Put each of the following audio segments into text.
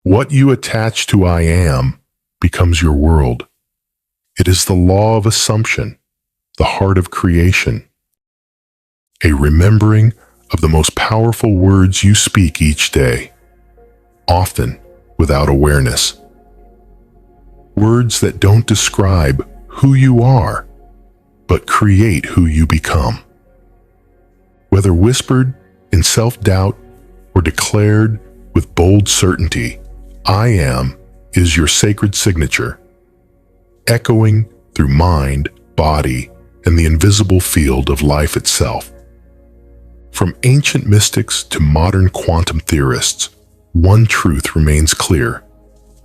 What you attach to I am becomes your world. It is the law of assumption, the heart of creation, a remembering of the most powerful words you speak each day, often without awareness. Words that don't describe who you are, but create who you become. Whether whispered in self-doubt or declared with bold certainty, I am is your sacred signature, echoing through mind, body, and the invisible field of life itself. From ancient mystics to modern quantum theorists, one truth remains clear.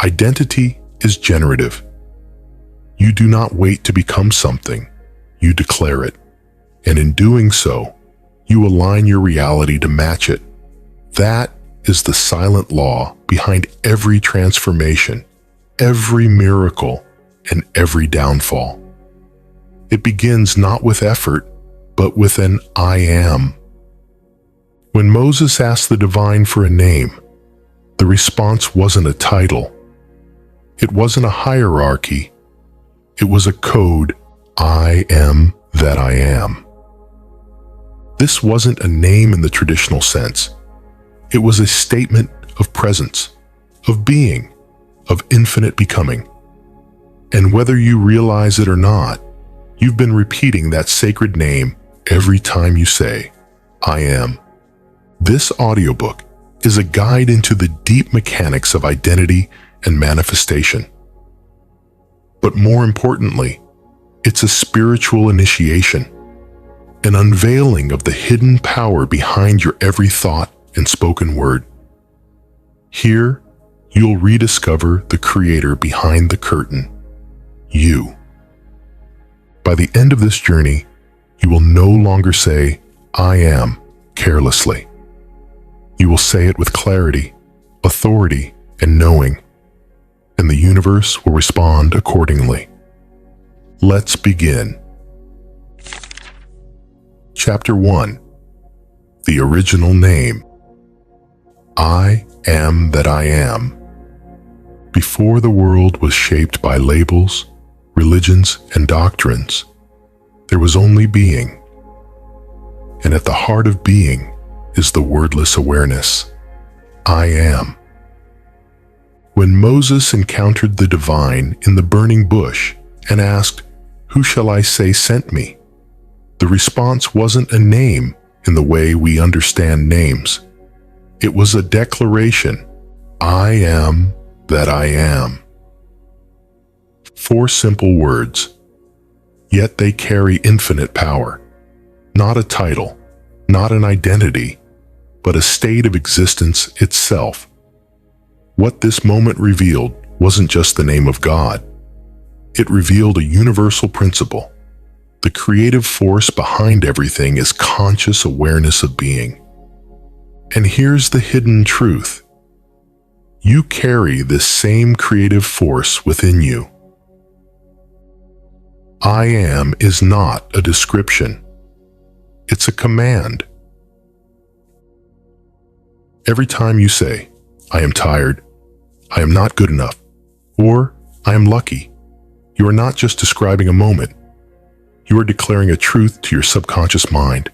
Identity is generative. You do not wait to become something, you declare it. And in doing so, you align your reality to match it. That is the silent law behind every transformation, every miracle, and every downfall. It begins not with effort, but with an I am. When Moses asked the divine for a name, the response wasn't a title. It wasn't a hierarchy. It was a code, I am that I am. This wasn't a name in the traditional sense. It was a statement of presence, of being, of infinite becoming. And whether you realize it or not, you've been repeating that sacred name every time you say, I am. This audiobook is a guide into the deep mechanics of identity and manifestation. But more importantly, it's a spiritual initiation, an unveiling of the hidden power behind your every thought and spoken word. Here, you'll rediscover the creator behind the curtain, you. By the end of this journey, you will no longer say, I am, carelessly. You will say it with clarity, authority, and knowing, and the universe will respond accordingly. Let's begin. Chapter 1. The Original Name. I am that I am. Before the world was shaped by labels, religions, and doctrines, there was only being. And at the heart of being is the wordless awareness, I am. When Moses encountered the divine in the burning bush and asked, "Who shall I say sent me?" the response wasn't a name in the way we understand names. It was a declaration, I am that I am. 4 simple words, yet they carry infinite power. Not a title, not an identity, but a state of existence itself. What this moment revealed wasn't just the name of God. It revealed a universal principle. The creative force behind everything is conscious awareness of being. And here's the hidden truth. You carry this same creative force within you. I am is not a description. It's a command. Every time you say, I am tired, I am not good enough, or I am lucky, you are not just describing a moment. You are declaring a truth to your subconscious mind,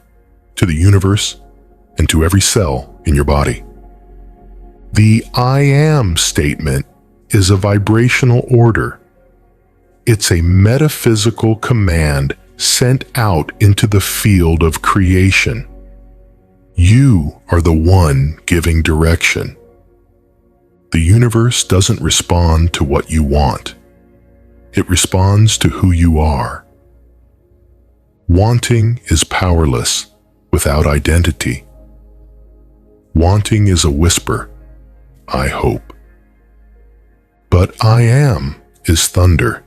to the universe, and to every cell in your body. The I am statement is a vibrational order. It's a metaphysical command sent out into the field of creation. You are the one giving direction. The universe doesn't respond to what you want. It responds to who you are. Wanting is powerless without identity. Wanting is a whisper, I hope. But I am is thunder.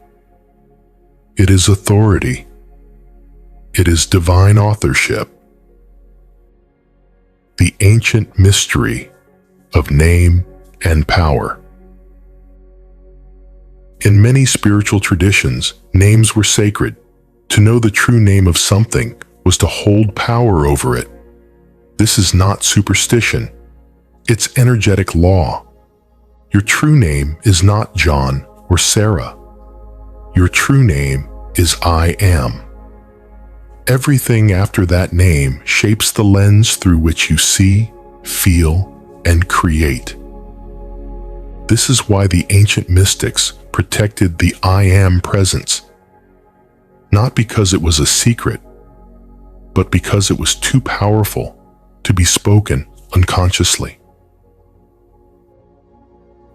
It is authority. It is divine authorship. The ancient mystery of name and power. In many spiritual traditions, names were sacred. To know the true name of something was to hold power over it. This is not superstition. It's energetic law. Your true name is not John or Sarah. Your true name is I Am. Everything after that name shapes the lens through which you see, feel, and create. This is why the ancient mystics protected the I Am presence, not because it was a secret, but because it was too powerful to be spoken unconsciously.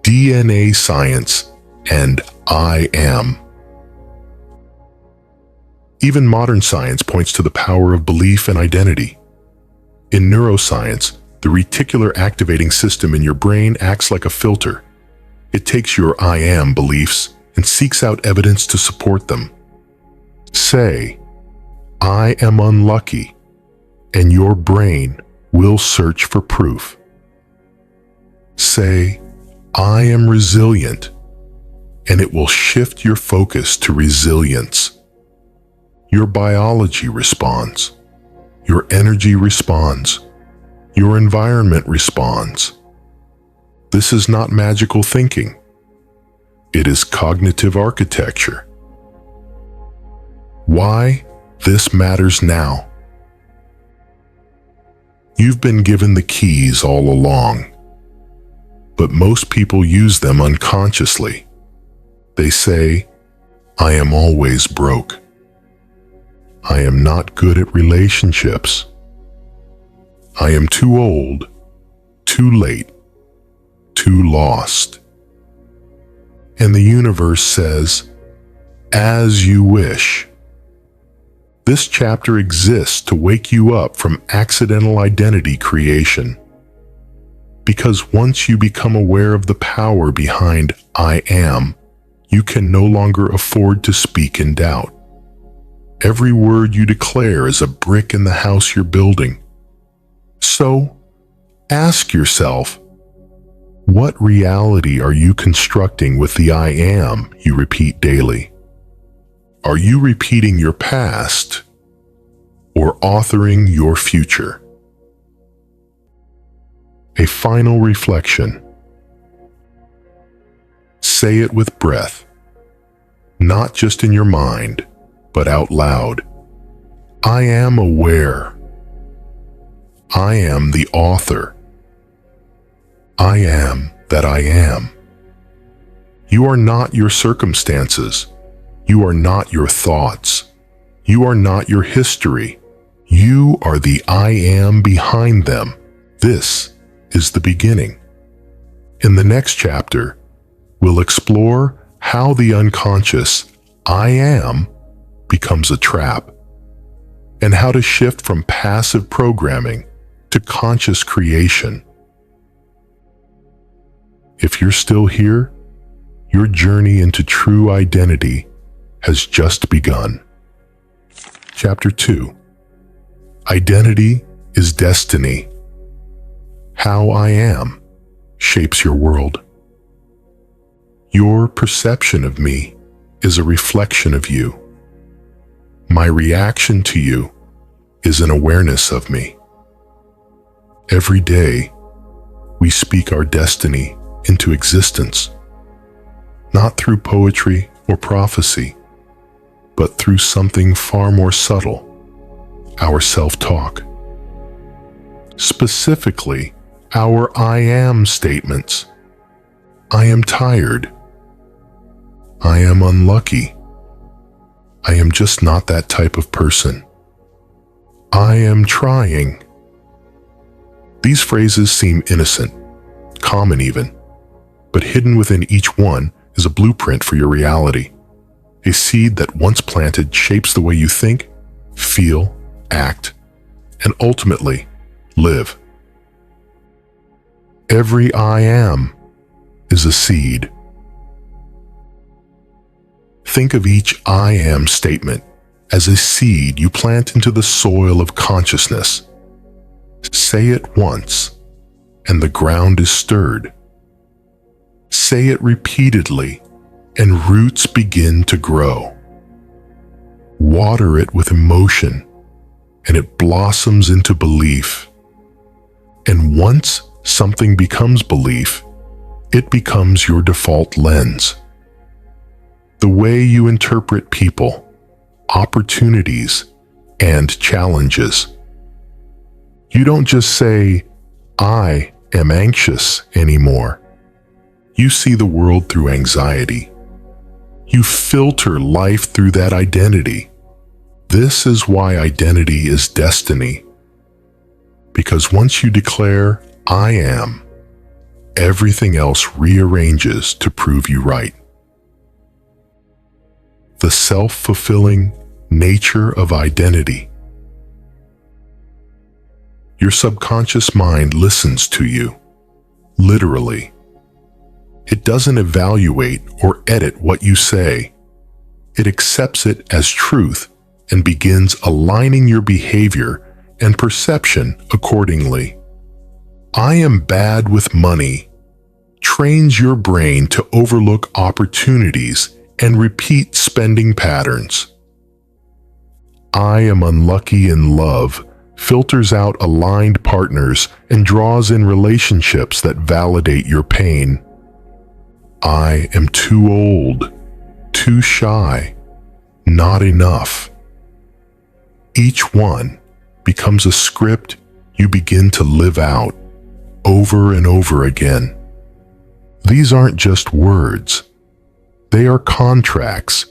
DNA science and I Am. Even modern science points to the power of belief and identity. In neuroscience, the reticular activating system in your brain acts like a filter. It takes your I am beliefs and seeks out evidence to support them. Say, I am unlucky, and your brain will search for proof. Say, I am resilient, and it will shift your focus to resilience. Your biology responds. Your energy responds. Your environment responds. This is not magical thinking. It is cognitive architecture. Why this matters now? You've been given the keys all along, but most people use them unconsciously. They say, I am always broke. I am not good at relationships. I am too old, too late, too lost. And the universe says, as you wish. This chapter exists to wake you up from accidental identity creation. Because once you become aware of the power behind I am, you can no longer afford to speak in doubt. Every word you declare is a brick in the house you're building. So, ask yourself, what reality are you constructing with the I am you repeat daily? Are you repeating your past or authoring your future? A final reflection. Say it with breath, not just in your mind, but out loud. I am aware. I am the author. I am that I am. You are not your circumstances. You are not your thoughts. You are not your history. You are the I am behind them. This is the beginning. In the next chapter, we'll explore how the unconscious I am becomes a trap, and how to shift from passive programming to conscious creation. If you're still here, your journey into true identity has just begun. Chapter 2. Identity is destiny. How I am shapes your world. Your perception of me is a reflection of you. My reaction to you is an awareness of me. Every day, we speak our destiny into existence, not through poetry or prophecy, but through something far more subtle, our self-talk. Specifically, our I am statements. I am tired. I am unlucky. I am just not that type of person. I am trying. These phrases seem innocent, common even, but hidden within each one is a blueprint for your reality. A seed that once planted shapes the way you think, feel, act, and ultimately live. Every I am is a seed. Think of each I am statement as a seed you plant into the soil of consciousness. Say it once, and the ground is stirred. Say it repeatedly, and roots begin to grow. Water it with emotion, and it blossoms into belief. And once something becomes belief, it becomes your default lens. The way you interpret people, opportunities, and challenges. You don't just say, "I am anxious" anymore. You see the world through anxiety. You filter life through that identity. This is why identity is destiny. Because once you declare, "I am," everything else rearranges to prove you right. The self-fulfilling nature of identity. Your subconscious mind listens to you, literally. It doesn't evaluate or edit what you say. It accepts it as truth and begins aligning your behavior and perception accordingly. "I am bad with money" trains your brain to overlook opportunities and repeat spending patterns. "I am unlucky in love" filters out aligned partners and draws in relationships that validate your pain. "I am too old, too shy, not enough." Each one becomes a script you begin to live out over and over again. These aren't just words. They are contracts,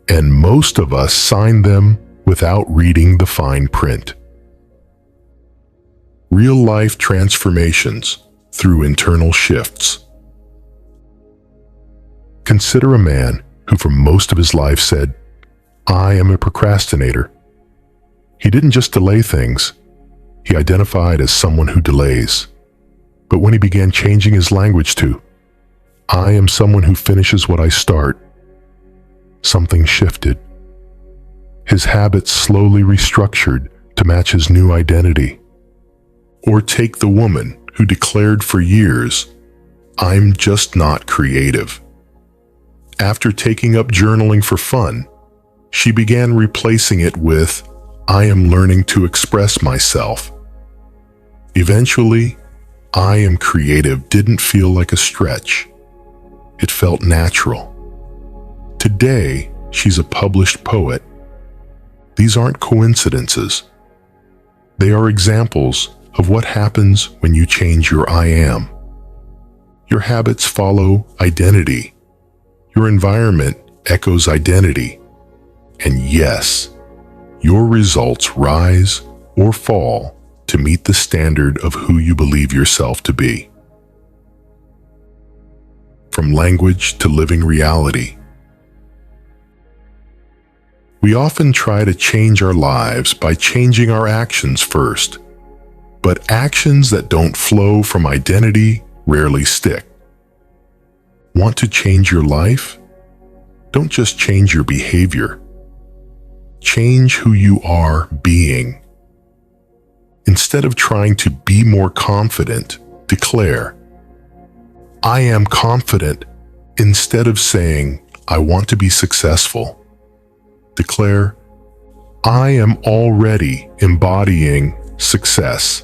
and most of us sign them without reading the fine print. Real-life transformations through internal shifts. Consider a man who for most of his life said, "I am a procrastinator." He didn't just delay things. He identified as someone who delays. But when he began changing his language to, "I am someone who finishes what I start," something shifted. His habits slowly restructured to match his new identity. Or take the woman who declared for years, "I'm just not creative." After taking up journaling for fun, she began replacing it with, "I am learning to express myself." Eventually, "I am creative" didn't feel like a stretch. It felt natural. Today, she's a published poet. These aren't coincidences. They are examples of what happens when you change your "I am." Your habits follow identity. Your environment echoes identity. And yes, your results rise or fall to meet the standard of who you believe yourself to be. From language to living reality. We often try to change our lives by changing our actions first, but actions that don't flow from identity rarely stick. Want to change your life? Don't just change your behavior. Change who you are being. Instead of trying to be more confident, declare, "I am confident," instead of saying, "I want to be successful." Declare, "I am already embodying success."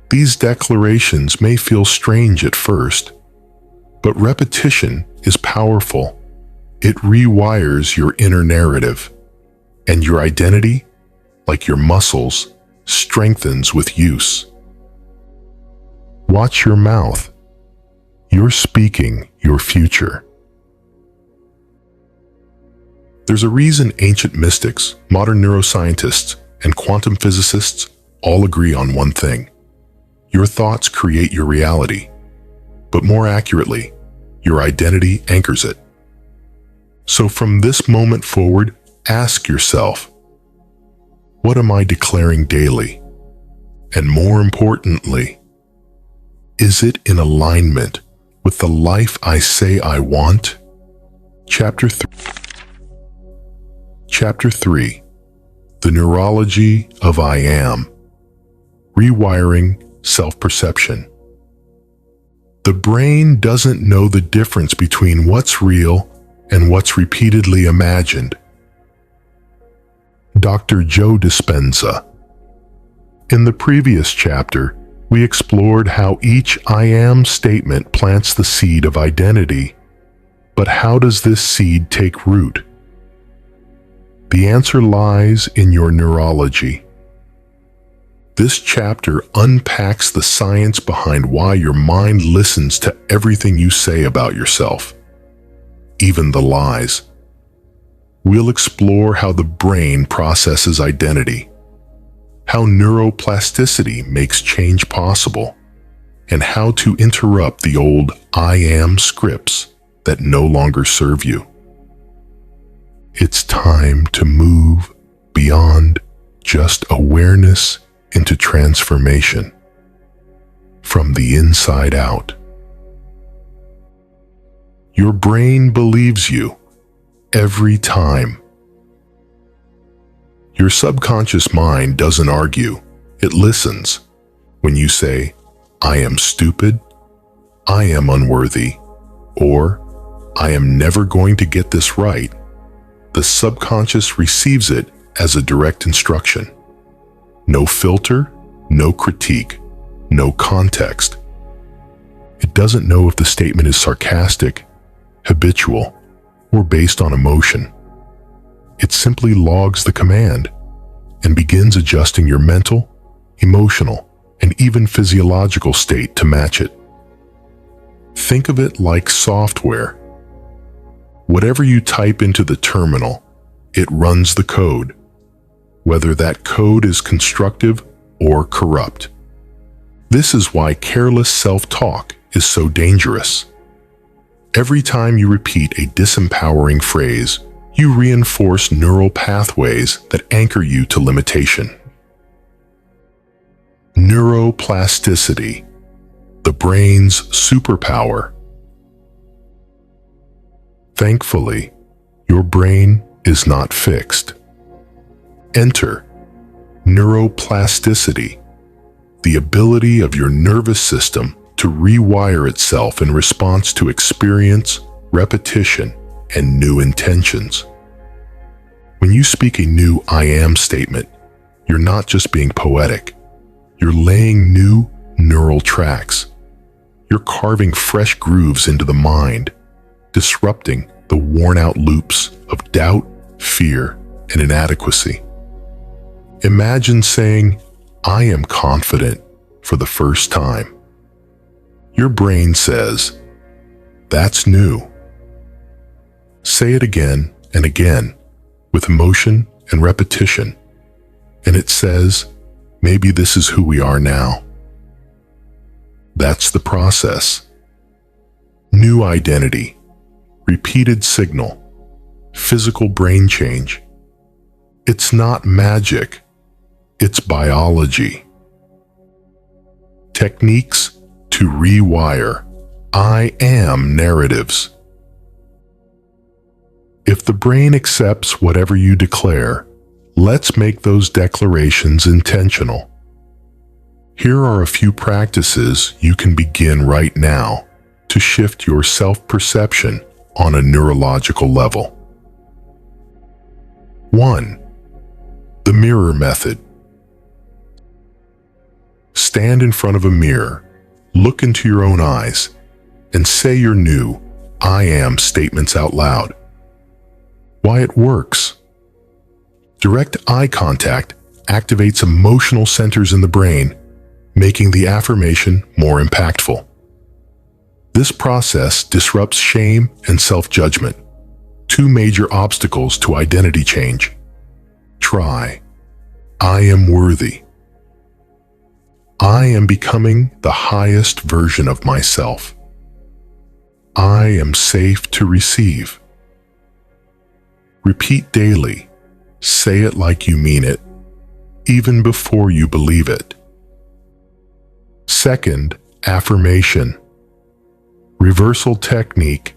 These declarations may feel strange at first, but repetition is powerful. It rewires your inner narrative, and your identity, like your muscles, strengthens with use. Watch your mouth. You're speaking your future. There's a reason ancient mystics, modern neuroscientists, and quantum physicists all agree on one thing. Your thoughts create your reality, but more accurately, your identity anchors it. So from this moment forward, ask yourself, what am I declaring daily? And more importantly, is it in alignment with the life I say I want? Chapter 3. The Neurology of I Am. Rewiring self-perception. The brain doesn't know the difference between what's real and what's repeatedly imagined. Dr. Joe Dispenza. In the previous chapter, We explored how each I am statement plants the seed of identity. But how does this seed take root? The answer lies in your neurology. This chapter unpacks the science behind why your mind listens to everything you say about yourself, even the lies. We'll explore how the brain processes identity, how neuroplasticity makes change possible, and how to interrupt the old I am scripts that no longer serve you. It's time to move beyond just awareness into transformation, from the inside out. Your brain believes you every time. Your subconscious mind doesn't argue, it listens. When you say, I am stupid, I am unworthy, or I am never going to get this right, the subconscious receives it as a direct instruction. No filter, no critique, no context. It doesn't know if the statement is sarcastic, habitual, or based on emotion. It simply logs the command and begins adjusting your mental, emotional, and even physiological state to match it. Think of it like software. Whatever you type into the terminal, it runs the code, whether that code is constructive or corrupt. This is why careless self-talk is so dangerous. Every time you repeat a disempowering phrase, you reinforce neural pathways that anchor you to limitation. Neuroplasticity, the brain's superpower. Thankfully, your brain is not fixed. Enter neuroplasticity, the ability of your nervous system to rewire itself in response to experience, repetition, and new intentions. When you speak a new I am statement, you're not just being poetic. You're laying new neural tracks. You're carving fresh grooves into the mind, disrupting the worn-out loops of doubt, fear, and inadequacy. Imagine saying, I am confident for the first time. Your brain says, that's new. Say it again and again with emotion and repetition, and it says, maybe this is who we are now. That's the process. New identity, repeated signal, physical brain change. It's not magic, it's biology. Techniques to rewire I am narratives. If the brain accepts whatever you declare, let's make those declarations intentional. Here are a few practices you can begin right now to shift your self-perception on a neurological level. 1. The mirror method. Stand in front of a mirror, look into your own eyes, and say your new I am statements out loud. Why it works. Direct eye contact activates emotional centers in the brain, making the affirmation more impactful. This process disrupts shame and self-judgment, two major obstacles to identity change. Try, I am worthy. I am becoming the highest version of myself. I am safe to receive. Repeat daily. Say it like you mean it, even before you believe it. Second, affirmation. Reversal technique.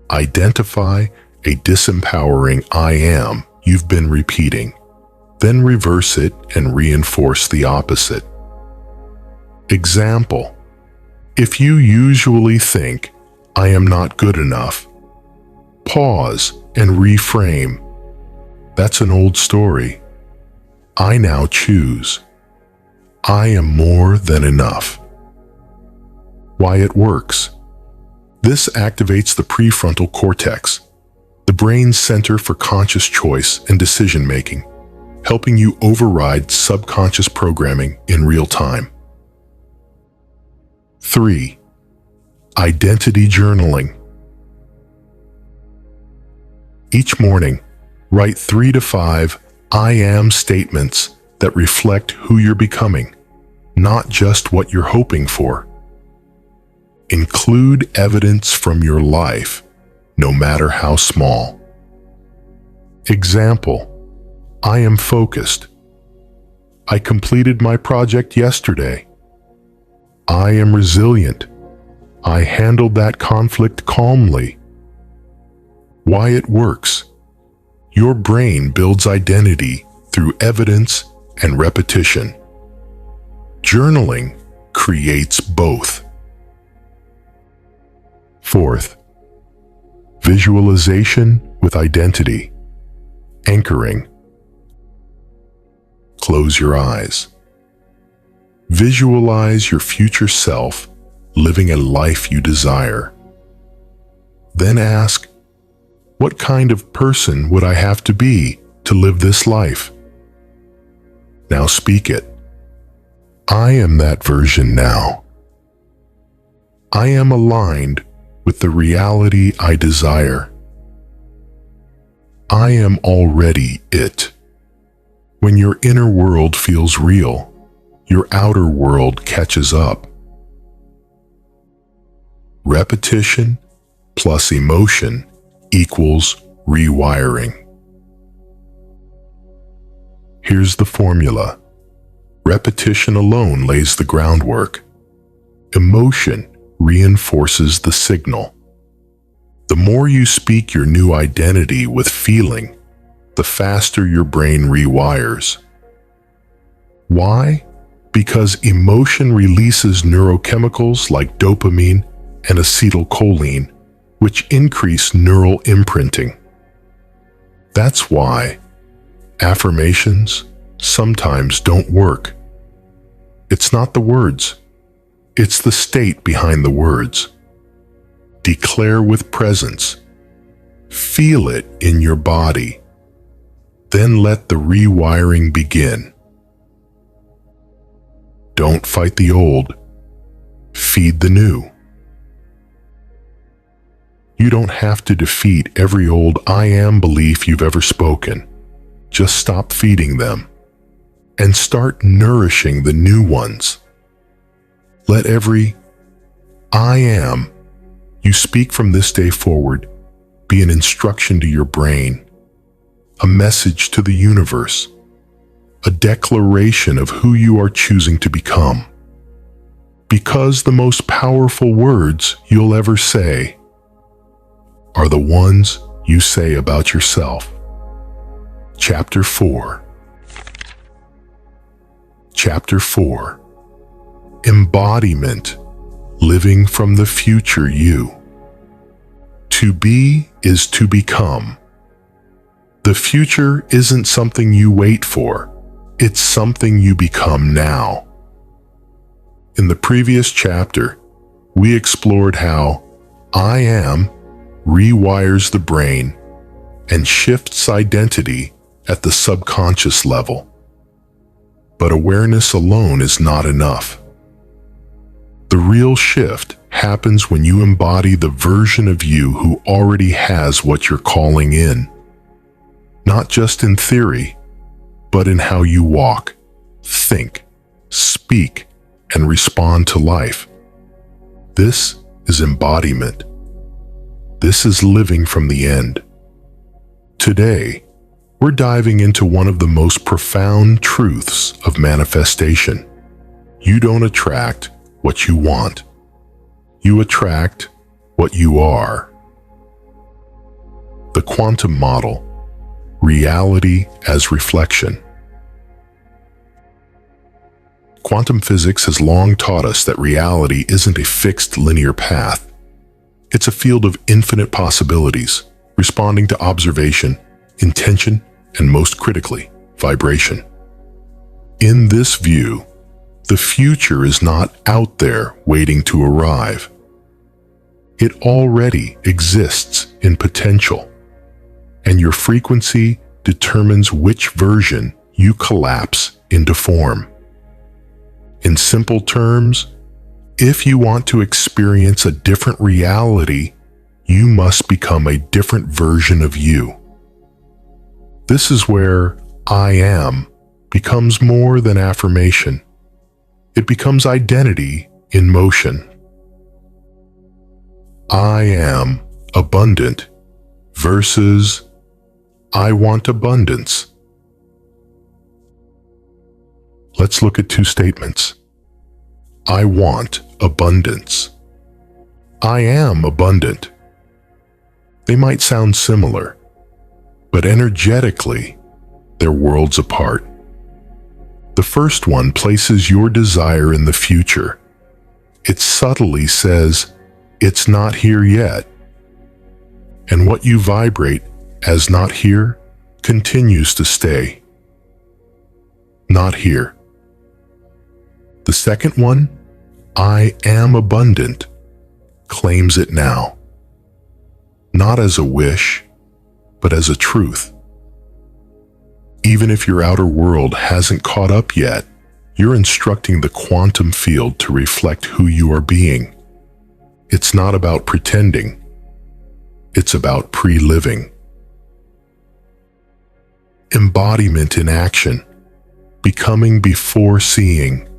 Identify a disempowering I am you've been repeating. Then reverse it and reinforce the opposite. Example: if you usually think, I am not good enough, pause and reframe. That's an old story. I now choose. I am more than enough. Why it works. This activates the prefrontal cortex, the brain's center for conscious choice and decision-making, helping you override subconscious programming in real time. 3. Identity journaling. Each morning, write 3 to 5 I am statements that reflect who you're becoming, not just what you're hoping for. Include evidence from your life, no matter how small. Example: I am focused. I completed my project yesterday. I am resilient. I handled that conflict calmly. Why it works. Your brain builds identity through evidence and repetition. Journaling creates both. 4th, visualization with identity. Anchoring. Close your eyes. Visualize your future self living a life you desire. Then ask, what kind of person would I have to be to live this life? Now speak it. I am that version now. I am aligned with the reality I desire. I am already it. When your inner world feels real, your outer world catches up. Repetition plus emotion equals rewiring. Here's the formula. Repetition alone lays the groundwork. Emotion reinforces the signal. The more you speak your new identity with feeling, the faster your brain rewires. Why? Because emotion releases neurochemicals like dopamine and acetylcholine, which increase neural imprinting. That's why affirmations sometimes don't work. It's not the words, it's the state behind the words. Declare with presence. Feel it in your body. Then let the rewiring begin. Don't fight the old. Feed the new. You don't have to defeat every old I am belief you've ever spoken. Just stop feeding them and start nourishing the new ones. Let every I am you speak from this day forward be an instruction to your brain, a message to the universe, a declaration of who you are choosing to become. Because the most powerful words you'll ever say are the ones you say about yourself. Chapter 4. Chapter 4. Embodiment. Living from the future you. To be is to become. The future isn't something you wait for. It's something you become now. In the previous chapter, we explored how I am rewires the brain and shifts identity at the subconscious level. But awareness alone is not enough. The real shift happens when you embody the version of you who already has what you're calling in. Not just in theory, but in how you walk, think, speak, and respond to life. This is embodiment. This is living from the end. Today, we're diving into one of the most profound truths of manifestation. You don't attract what you want. You attract what you are. The quantum model, reality as reflection. Quantum physics has long taught us that reality isn't a fixed linear path. It's a field of infinite possibilities, responding to observation, intention, and most critically, vibration. In this view, The future is not out there waiting to arrive. It already exists in potential, and your frequency determines which version you collapse into form. In simple terms, if you want to experience a different reality, you must become a different version of you. This is where I am becomes more than affirmation. It becomes identity in motion. I am abundant versus I want abundance. Let's look at two statements. I want abundance. I am abundant. They might sound similar, but energetically, they're worlds apart. The first one places your desire in the future. It subtly says, it's not here yet. And what you vibrate as not here continues to stay. Not here. The second one, I am abundant, claims it now. Not as a wish, but as a truth. Even if your outer world hasn't caught up yet, you're instructing the quantum field to reflect who you are being. It's not about pretending. It's about pre-living. Embodiment in action, becoming before seeing.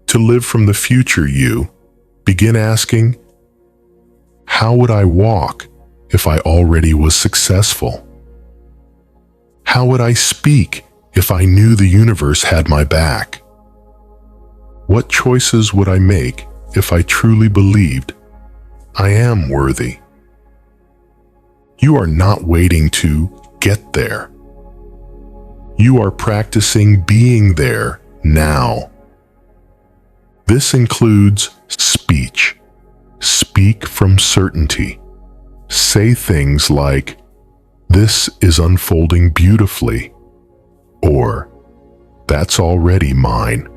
To live from the future you, begin asking, how would I walk if I already was successful? How would I speak if I knew the universe had my back? What choices would I make if I truly believed I am worthy? You are not waiting to get there. You are practicing being there now. This includes speech. Speak from certainty. Say things like, this is unfolding beautifully, or that's already mine.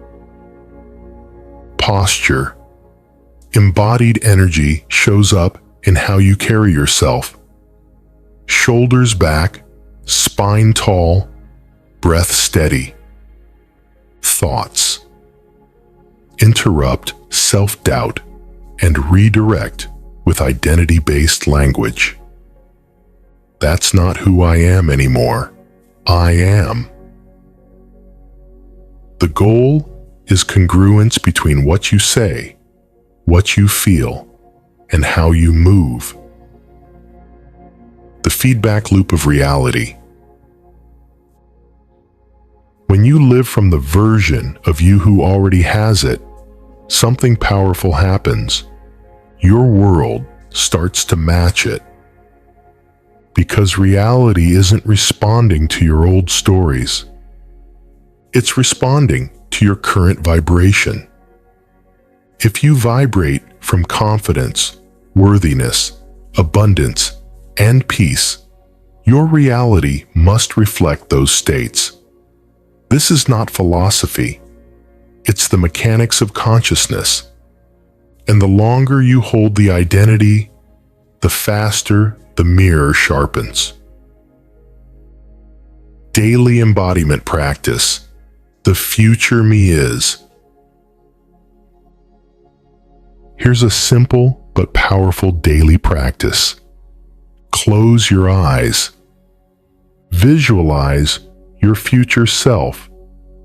Posture. Embodied energy shows up in how you carry yourself. Shoulders back, spine tall, breath steady. Thoughts. Interrupt self-doubt and redirect with identity-based language. That's not who I am anymore. I am. The goal is congruence between what you say, what you feel, and how you move. The feedback loop of reality. When you live from the version of you who already has it, something powerful happens. Your world starts to match it. Because reality isn't responding to your old stories. It's responding to your current vibration. If you vibrate from confidence, worthiness, abundance, and peace, your reality must reflect those states. This is not philosophy. It's the mechanics of consciousness. And the longer you hold the identity, the faster the mirror sharpens. Daily embodiment practice. The future me is. Here's a simple but powerful daily practice. Close your eyes. Visualize your future self,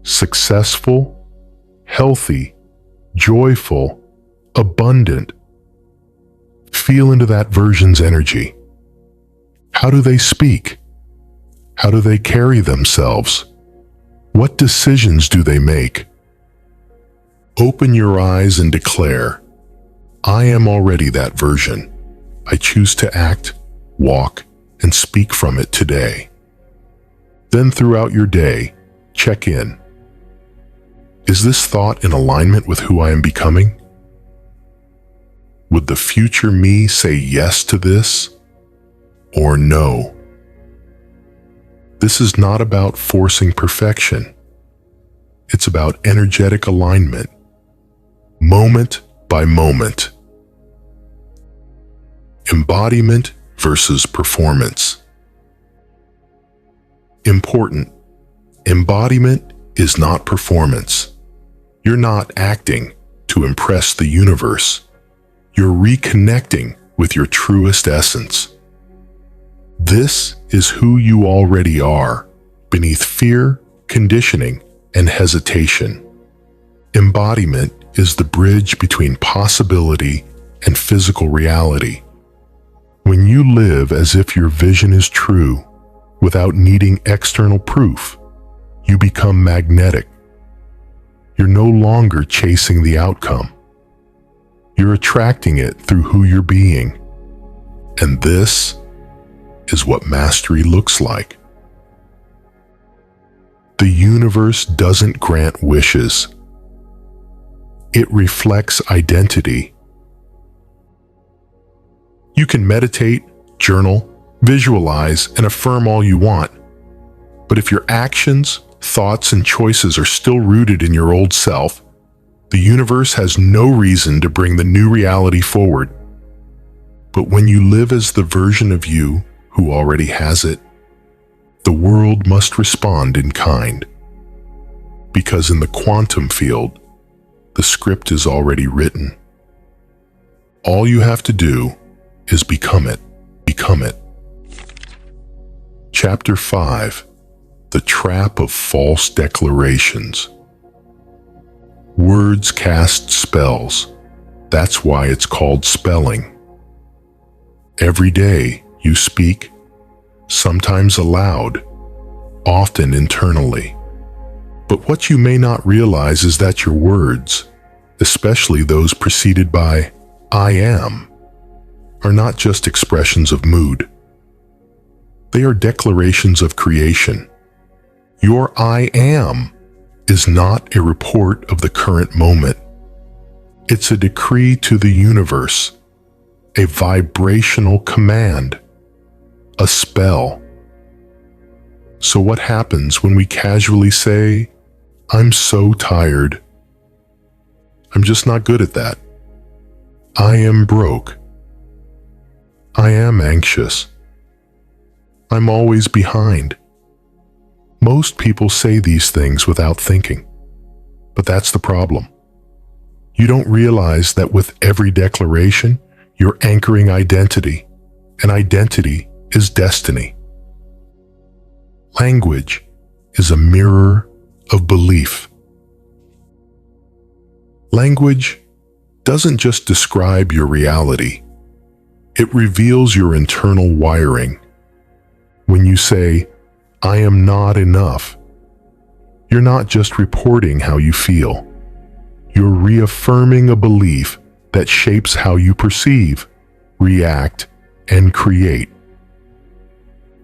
successful, healthy, joyful, abundant. Feel into that version's energy. How do they speak? How do they carry themselves? What decisions do they make? Open your eyes and declare, I am already that version. I choose to act, walk, and speak from it today. Then throughout your day, check in. Is this thought in alignment with who I am becoming? Would the future me say yes to this or no? This is not about forcing perfection. It's about energetic alignment, moment by moment. Embodiment versus performance. Important. Embodiment is not performance. You're not acting to impress the universe. You're reconnecting with your truest essence. This is who you already are, beneath fear, conditioning, and hesitation. Embodiment is the bridge between possibility and physical reality. When you live as if your vision is true, without needing external proof, you become magnetic. You're no longer chasing the outcome. You're attracting it through who you're being. And this is what mastery looks like. The universe doesn't grant wishes. It reflects identity. You can meditate, journal, visualize, and affirm all you want. But if your actions, thoughts, and choices are still rooted in your old self, the universe has no reason to bring the new reality forward. But when you live as the version of you who already has it, the world must respond in kind. Because in the quantum field, the script is already written. All you have to do is become it. Become it. Chapter 5. The Trap of False Declarations. Words cast spells. That's why it's called spelling. Every day you speak, sometimes aloud, often internally. But what you may not realize is that your words, especially those preceded by "I am," are not just expressions of mood. They are declarations of creation. Your "I am" is not a report of the current moment. It's a decree to the universe, a vibrational command, a spell. So what happens when we casually say, "I'm so tired. I'm just not good at that. I am broke. I am anxious. I'm always behind"? Most people say these things without thinking. But that's the problem. You don't realize that with every declaration, you're anchoring identity, and identity is destiny. Language is a mirror of belief. Language doesn't just describe your reality. It reveals your internal wiring. When you say, "I am not enough," you're not just reporting how you feel. You're reaffirming a belief that shapes how you perceive, react, and create.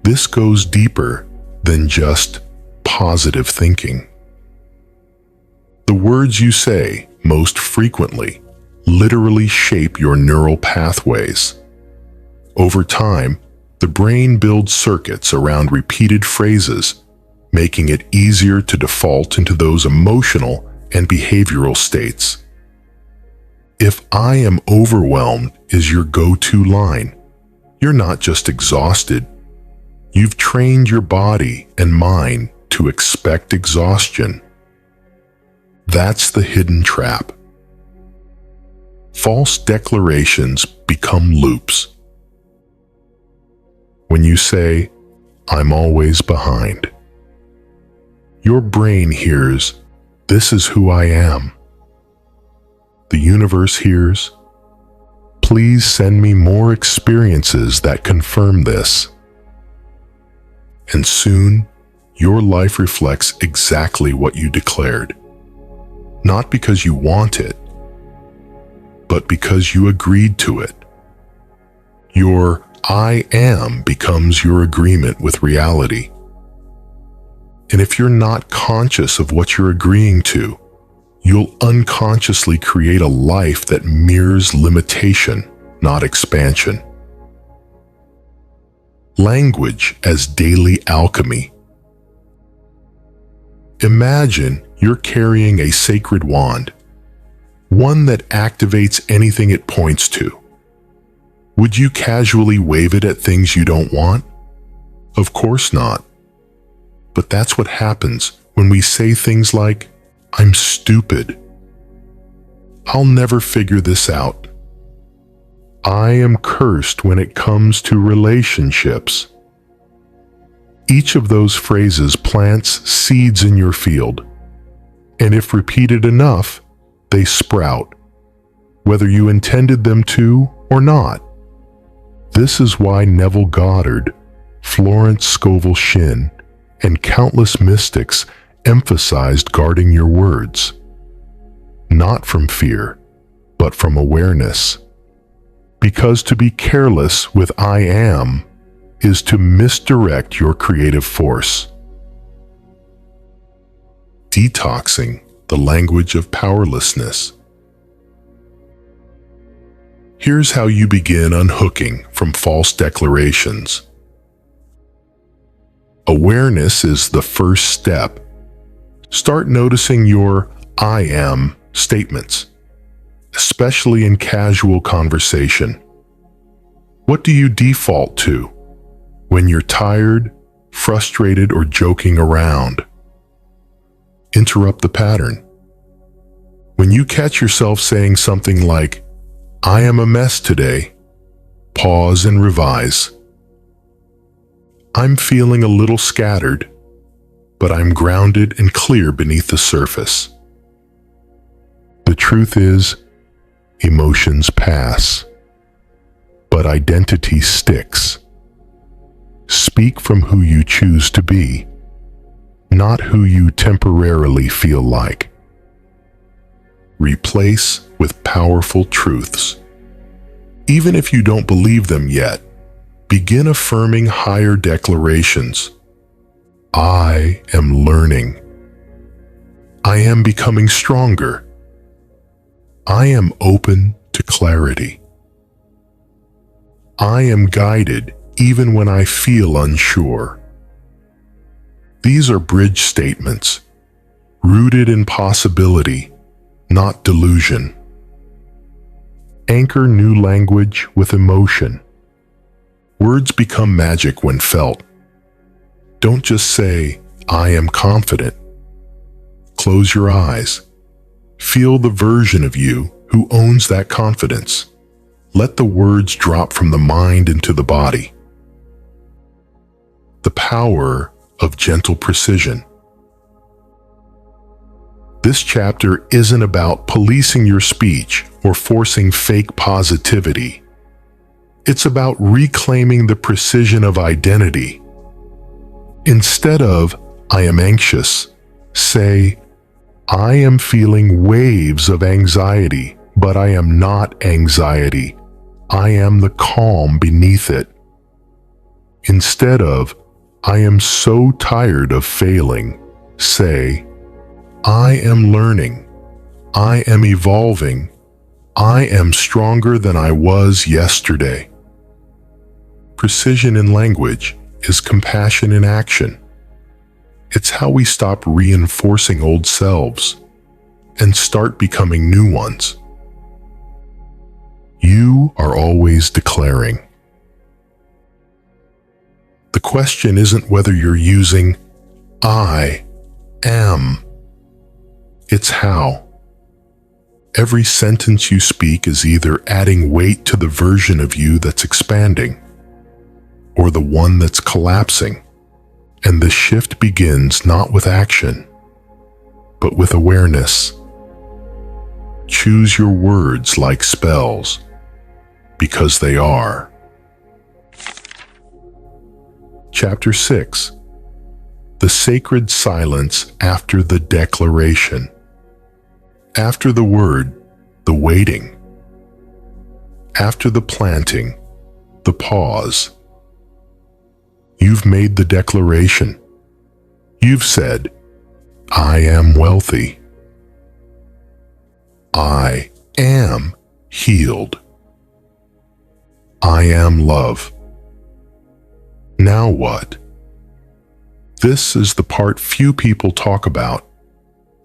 This goes deeper than just positive thinking. The words you say most frequently literally shape your neural pathways. Over time, the brain builds circuits around repeated phrases, making it easier to default into those emotional and behavioral states. If "I am overwhelmed" is your go-to line, you're not just exhausted. You've trained your body and mind to expect exhaustion. That's the hidden trap. False declarations become loops. When you say, "I'm always behind," your brain hears, "This is who I am." The universe hears, "Please send me more experiences that confirm this." And soon, your life reflects exactly what you declared. Not because you want it, but because you agreed to it. Your "I am" becomes your agreement with reality. And if you're not conscious of what you're agreeing to, you'll unconsciously create a life that mirrors limitation, not expansion. Language as daily alchemy. Imagine you're carrying a sacred wand, one that activates anything it points to. Would you casually wave it at things you don't want? Of course not. But that's what happens when we say things like, "I'm stupid. I'll never figure this out. I am cursed when it comes to relationships." Each of those phrases plants seeds in your field, and if repeated enough, they sprout, whether you intended them to or not. This is why Neville Goddard, Florence Scovel Shinn, and countless mystics emphasized guarding your words, not from fear, but from awareness. Because to be careless with "I am" is to misdirect your creative force. Detoxing the language of powerlessness. Here's how you begin unhooking from false declarations. Awareness is the first step. Start noticing your "I am" statements, especially in casual conversation. What do you default to when you're tired, frustrated, or joking around? Interrupt the pattern. When you catch yourself saying something like, "I am a mess today," pause and revise. "I'm feeling a little scattered, but I'm grounded and clear beneath the surface." The truth is, emotions pass, but identity sticks. Speak from who you choose to be, not who you temporarily feel like. Replace with powerful truths. Even if you don't believe them yet, begin affirming higher declarations. I am learning. I am becoming stronger. I am open to clarity. I am guided even when I feel unsure. These are bridge statements, rooted in possibility, not delusion. Anchor new language with emotion. Words become magic when felt. Don't just say, "I am confident." Close your eyes. Feel the version of you who owns that confidence. Let the words drop from the mind into the body. The power of gentle precision. This chapter isn't about policing your speech or forcing fake positivity. It's about reclaiming the precision of identity. Instead of, "I am anxious," say, "I am feeling waves of anxiety, but I am not anxiety. I am the calm beneath it." Instead of, "I am so tired of failing," say, "I am learning. I am evolving. I am stronger than I was yesterday." Precision in language is compassion in action. It's how we stop reinforcing old selves and start becoming new ones. You are always declaring. The question isn't whether you're using "I am." It's how. Every sentence you speak is either adding weight to the version of you that's expanding or the one that's collapsing. And the shift begins not with action, but with awareness. Choose your words like spells, because they are. Chapter 6. The sacred silence after the declaration. After the word, the waiting. After the planting, the pause. You've made the declaration. You've said, "I am wealthy. I am healed. I am love." Now what? This is the part few people talk about,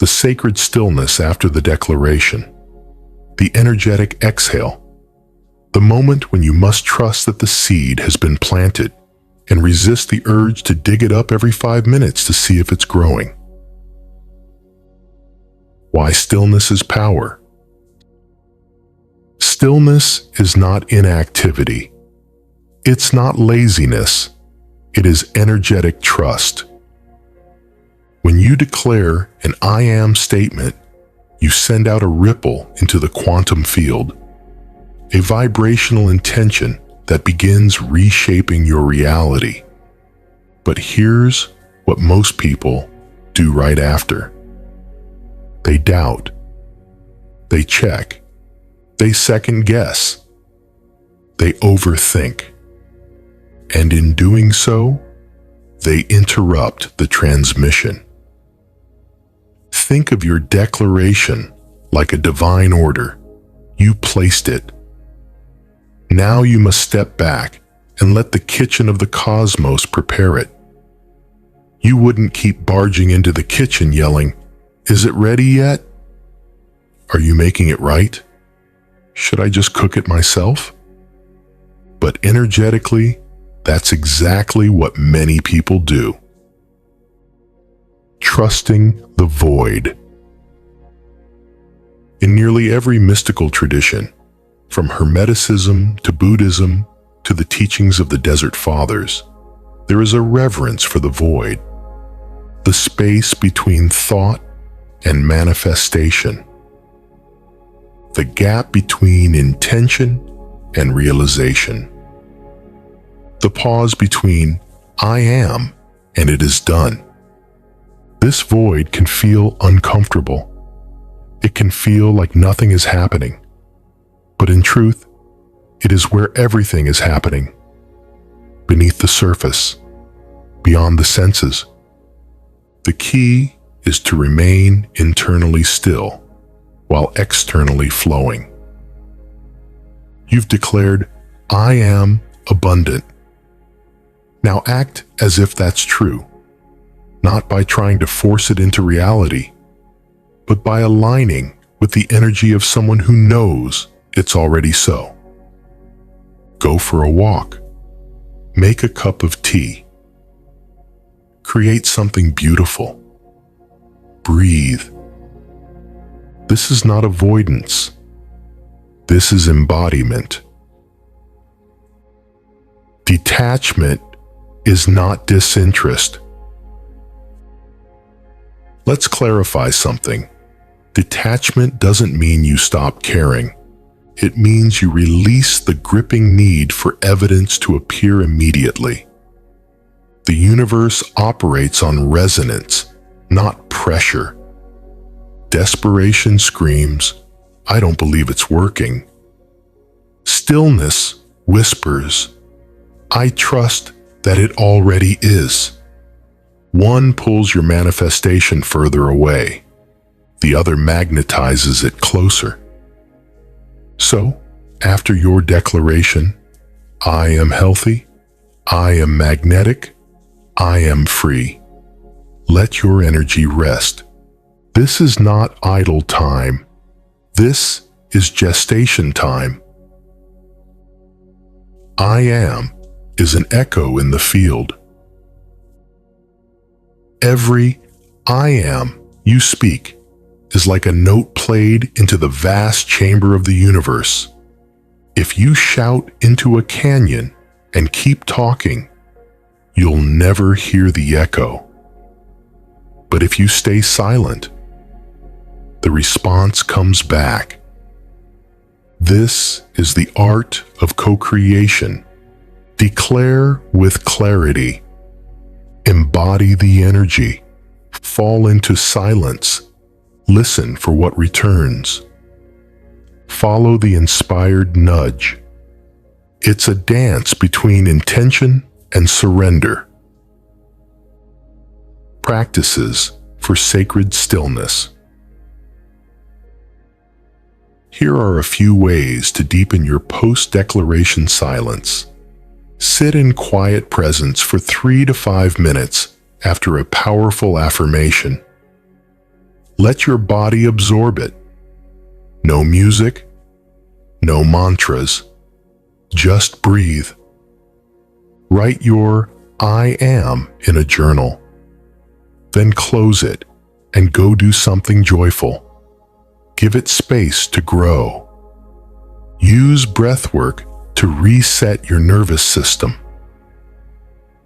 the sacred stillness after the declaration, the energetic exhale, the moment when you must trust that the seed has been planted and resist the urge to dig it up every 5 minutes to see if it's growing. Why stillness is power. Stillness is not inactivity. It's not laziness. It is energetic trust. When you declare an I am statement, you send out a ripple into the quantum field, a vibrational intention that begins reshaping your reality. But here's what most people do right after. They doubt. They check. They second guess. They overthink. And in doing so, they interrupt the transmission. Think of your declaration like a divine order. You placed it. Now you must step back and let the kitchen of the cosmos prepare it. You wouldn't keep barging into the kitchen yelling, "Is it ready yet? Are you making it right? Should I just cook it myself?" But energetically, that's exactly what many people do. Trusting the void. In nearly every mystical tradition, from Hermeticism to Buddhism to the teachings of the Desert Fathers, there is a reverence for the void, the space between thought and manifestation, the gap between intention and realization, the pause between I am and it is done. This void can feel uncomfortable. It can feel like nothing is happening. But in truth, it is where everything is happening. Beneath the surface, beyond the senses. The key is to remain internally still, while externally flowing. You've declared, I am abundant. Now act as if that's true, not by trying to force it into reality, but by aligning with the energy of someone who knows it's already so. Go for a walk. Make a cup of tea. Create something beautiful. Breathe. This is not avoidance. This is embodiment. Detachment is not disinterest. Let's clarify something. Detachment doesn't mean you stop caring. It means you release the gripping need for evidence to appear immediately. The universe operates on resonance, not pressure. Desperation screams, I don't believe it's working. Stillness whispers, I trust that it already is. One pulls your manifestation further away. The other magnetizes it closer. So, after your declaration, I am healthy, I am magnetic, I am free. Let your energy rest. This is not idle time. This is gestation time. I am is an echo in the field. Every I am you speak is like a note played into the vast chamber of the universe. If you shout into a canyon and keep talking, you'll never hear the echo. But if you stay silent, the response comes back. This is the art of co-creation. Declare with clarity. Embody the energy. Fall into silence. Listen for what returns. Follow the inspired nudge. It's a dance between intention and surrender. Practices for sacred stillness. Here are a few ways to deepen your post-declaration silence. Sit in quiet presence for 3 to 5 minutes after a powerful affirmation. Let your body absorb it. No music, no mantras, just breathe. Write your I am in a journal. Then close it and go do something joyful. Give it space to grow. Use breathwork to reset your nervous system.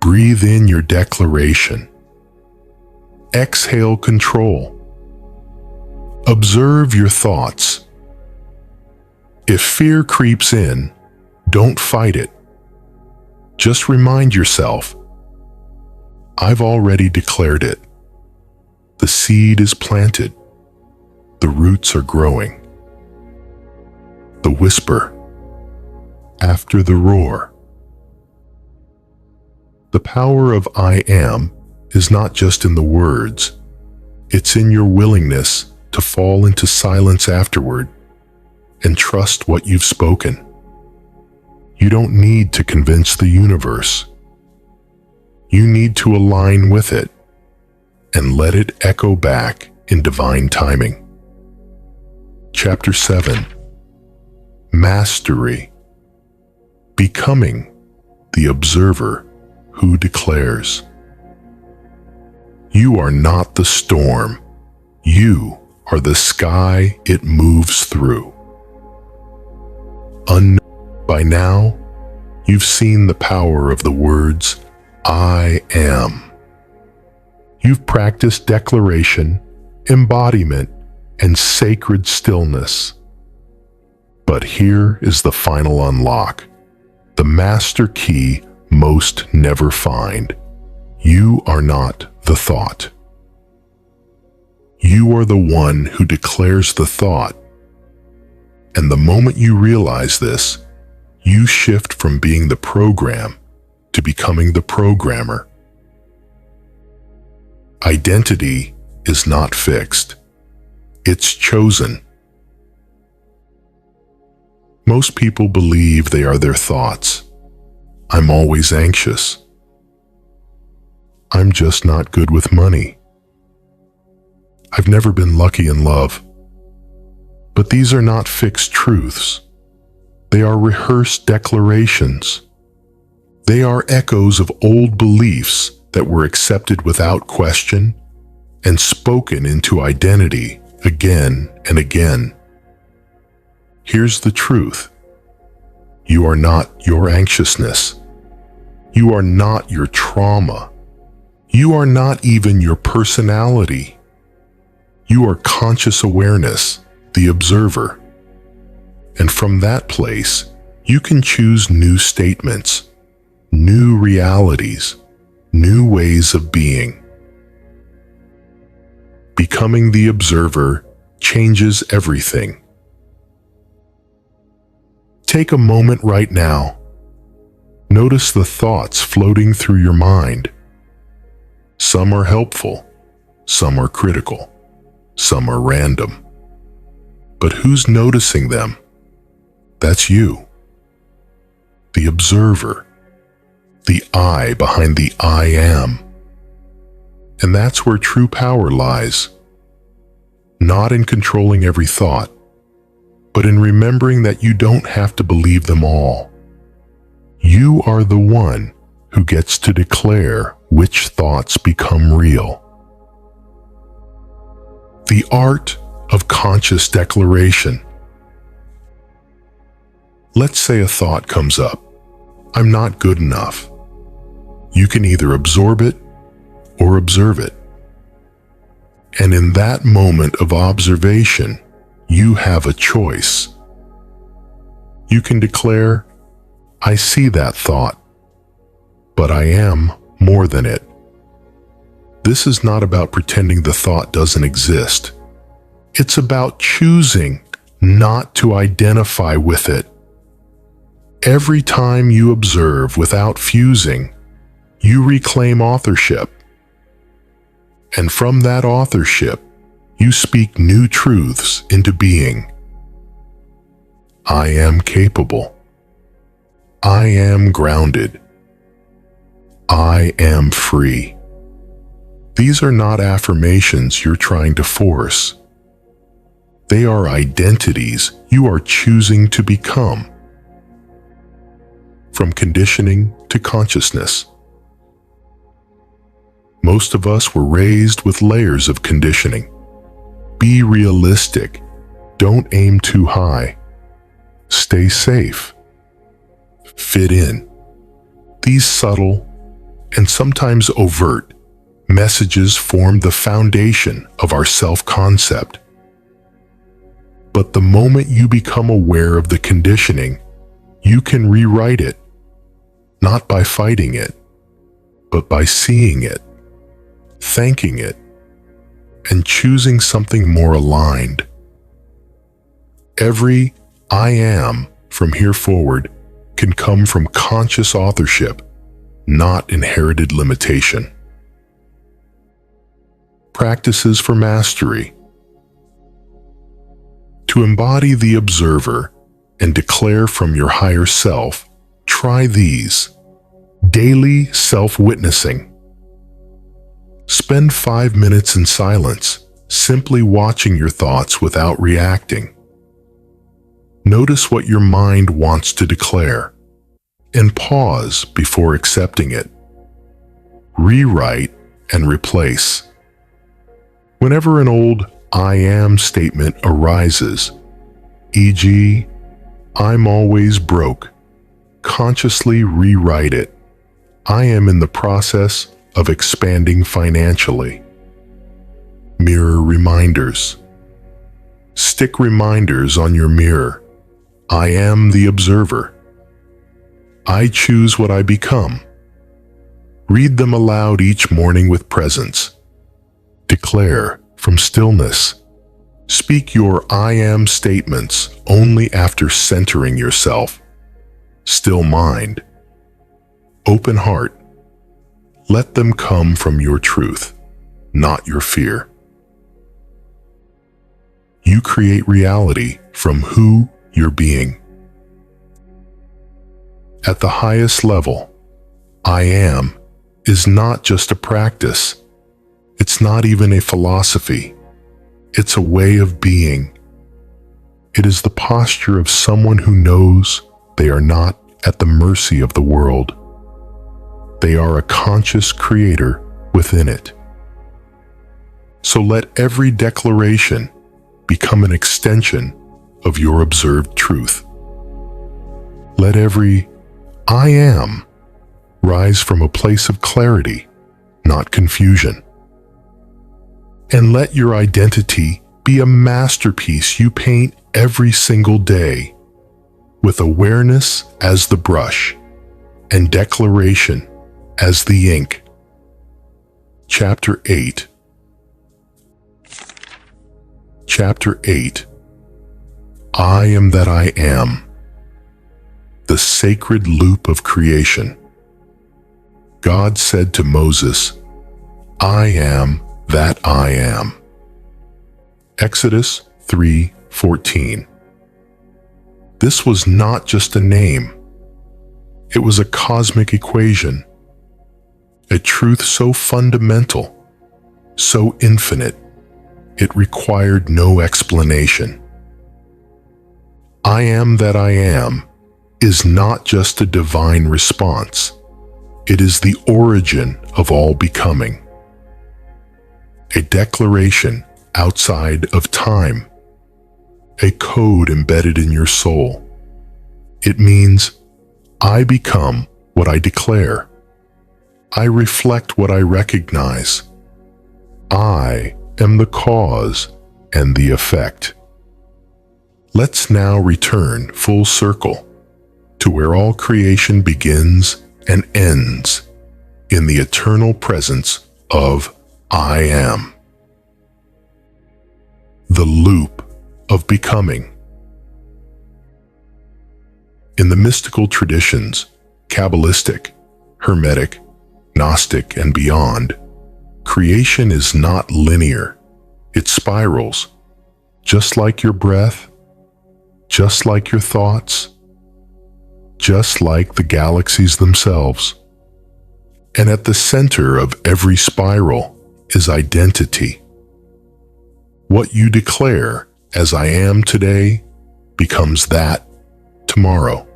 Breathe in your declaration. Exhale control. Observe your thoughts. If fear creeps in, don't fight it. Just remind yourself, I've already declared it. The seed is planted. The roots are growing. The whisper after the roar. The power of I am is not just in the words. It's in your willingness to fall into silence afterward and trust what you've spoken. You don't need to convince the universe. You need to align with it and let it echo back in divine timing. Chapter 7. Mastery. Becoming the observer who declares. You are not the storm. You are the sky it moves through. By now, you've seen the power of the words, I am. You've practiced declaration, embodiment, and sacred stillness. But here is the final unlock, the master key most never find. You are not the thought. You are the one who declares the thought. And the moment you realize this, you shift from being the program to becoming the programmer. Identity is not fixed. It's chosen. Most people believe they are their thoughts. I'm always anxious. I'm just not good with money. I've never been lucky in love. But these are not fixed truths. They are rehearsed declarations. They are echoes of old beliefs that were accepted without question and spoken into identity again and again. Here's the truth. You are not your anxiousness. You are not your trauma. You are not even your personality. You are conscious awareness, the observer. And from that place, you can choose new statements, new realities, new ways of being. Becoming the observer changes everything. Take a moment right now. Notice the thoughts floating through your mind. Some are helpful, some are critical, some are random. But who's noticing them? That's you. The observer. The I behind the I am. And that's where true power lies. Not in controlling every thought, but in remembering that you don't have to believe them all. You are the one who gets to declare which thoughts become real. The art of conscious declaration. Let's say a thought comes up. I'm not good enough. You can either absorb it or observe it. And in that moment of observation, you have a choice. You can declare, I see that thought, but I am more than it. This is not about pretending the thought doesn't exist. It's about choosing not to identify with it. Every time you observe without fusing, you reclaim authorship. And from that authorship, you speak new truths into being. I am capable. I am grounded. I am free. These are not affirmations you're trying to force. They are identities you are choosing to become. From conditioning to consciousness. Most of us were raised with layers of conditioning. Be realistic. Don't aim too high. Stay safe. Fit in. These subtle and sometimes overt messages form the foundation of our self-concept. But the moment you become aware of the conditioning, you can rewrite it, not by fighting it, but by seeing it, thanking it, and choosing something more aligned. Every I am from here forward can come from conscious authorship, not inherited limitation. Practices for mastery. To embody the observer and declare from your higher self, try these. Daily self-witnessing. Spend 5 minutes in silence, simply watching your thoughts without reacting. Notice what your mind wants to declare, and pause before accepting it. Rewrite and replace. Whenever an old I am statement arises, e.g., I'm always broke, consciously rewrite it. I am in the process of expanding financially. Mirror reminders. Stick reminders on your mirror. I am the observer. I choose what I become. Read them aloud each morning with presence. Declare from stillness. Speak your I am statements only after centering yourself. Still mind. Open heart. Let them come from your truth, not your fear. You create reality from who you're being. At the highest level, I am is not just a practice. It's not even a philosophy. It's a way of being. It is the posture of someone who knows they are not at the mercy of the world. They are a conscious creator within it. So let every declaration become an extension of your observed truth. Let every I am rise from a place of clarity, not confusion. And let your identity be a masterpiece you paint every single day, with awareness as the brush and declaration as the ink. Chapter 8. Chapter 8. I am that I am. The sacred loop of creation. God said to Moses, I am that I am. Exodus 3:14. This was not just a name. It was a cosmic equation, a truth so fundamental, so infinite, it required no explanation. I am that I am is not just a divine response. It is the origin of all becoming. A declaration outside of time. A code embedded in your soul. It means, I become what I declare. I reflect what I recognize. I am the cause and the effect. Let's now return full circle to where all creation begins and ends, in the eternal presence of I am. The loop of becoming. In the mystical traditions, Kabbalistic, Hermetic, Gnostic, and beyond, creation is not linear. It spirals, just like your breath, just like your thoughts, just like the galaxies themselves. And at the center of every spiral is identity. What you declare as I am today becomes that tomorrow.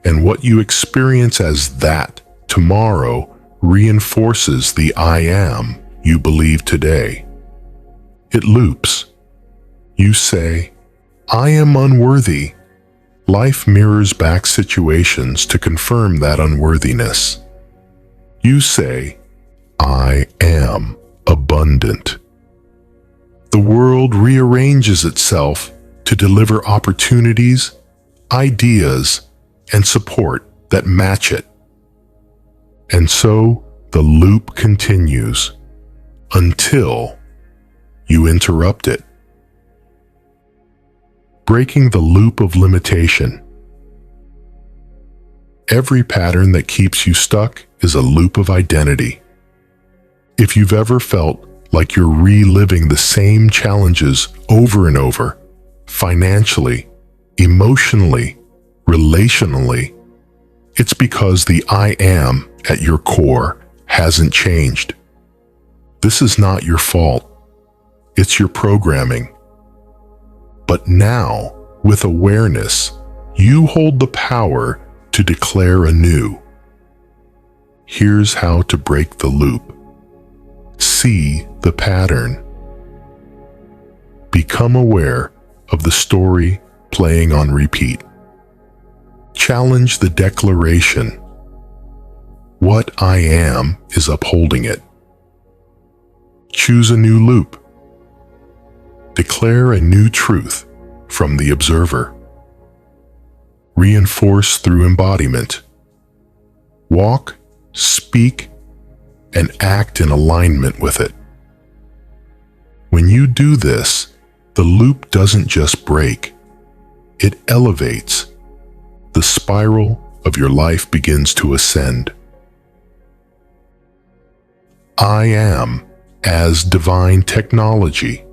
And what you experience as that tomorrow reinforces the I am you believe today. It loops. You say, I am unworthy. Life mirrors back situations to confirm that unworthiness. You say, I am abundant. The world rearranges itself to deliver opportunities, ideas, and support that match it. And so the loop continues until you interrupt it. Breaking the loop of limitation. Every pattern that keeps you stuck is a loop of identity. If you've ever felt like you're reliving the same challenges over and over, financially, emotionally, relationally, it's because the I am at your core hasn't changed. This is not your fault. It's your programming. But now, with awareness, you hold the power to declare anew. Here's how to break the loop. See the pattern. Become aware of the story playing on repeat. Challenge the declaration. What I am is upholding it. Choose a new loop. Declare a new truth from the observer. Reinforce through embodiment. Walk, speak, and act in alignment with it. When you do this, the loop doesn't just break, it elevates. The spiral of your life begins to ascend. I am as divine technology.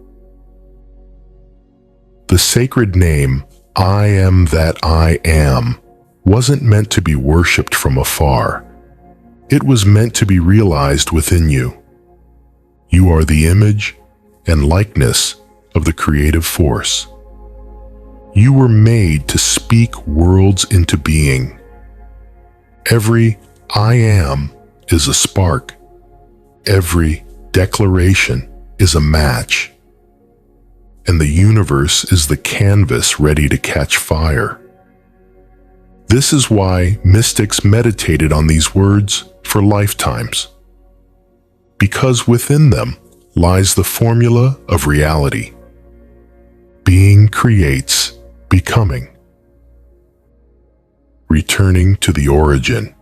The sacred name, I am that I am, wasn't meant to be worshipped from afar. It was meant to be realized within you. You are the image and likeness of the creative force. You were made to speak worlds into being. Every I am is a spark. Every declaration is a match. And the universe is the canvas ready to catch fire. This is why mystics meditated on these words for lifetimes. Because within them lies the formula of reality. Being creates becoming. Returning to the origin.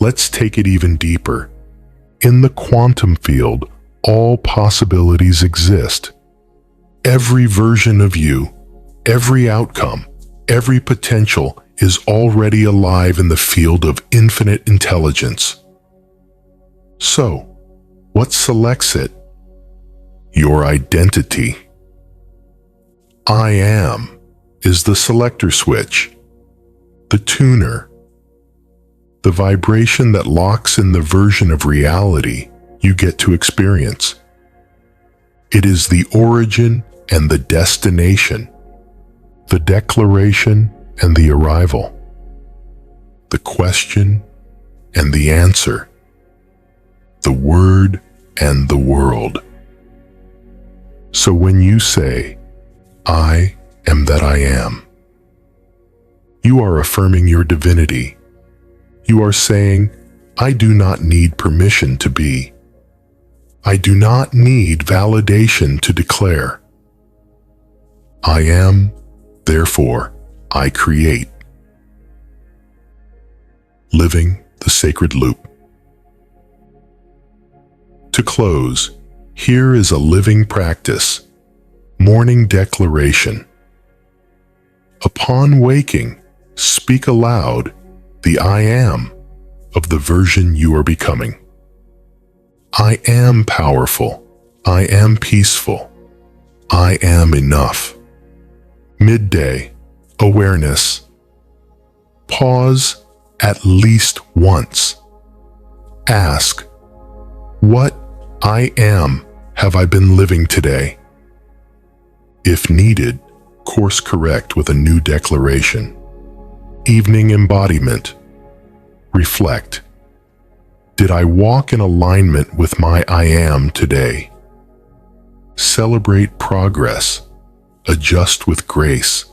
Let's take it even deeper. In the quantum field, all possibilities exist. Every version of you, every outcome, every potential is already alive in the field of infinite intelligence. So, what selects it? Your identity. I am is the selector switch, the tuner, the vibration that locks in the version of reality you get to experience. It is the origin and the destination, the declaration and the arrival, the question and the answer, the word and the world. So when you say, I am that I am, you are affirming your divinity. You are saying, I do not need permission to be. I do not need validation to declare. I am, therefore, I create. Living the sacred loop. To close, here is a living practice. Morning declaration. Upon waking, speak aloud the I am of the version you are becoming. I am powerful. I am peaceful. I am enough. Midday, awareness. Pause at least once. Ask, what I am have I been living today? If needed, course correct with a new declaration. Evening embodiment. Reflect. Did I walk in alignment with my I am today? Celebrate progress. Adjust with grace.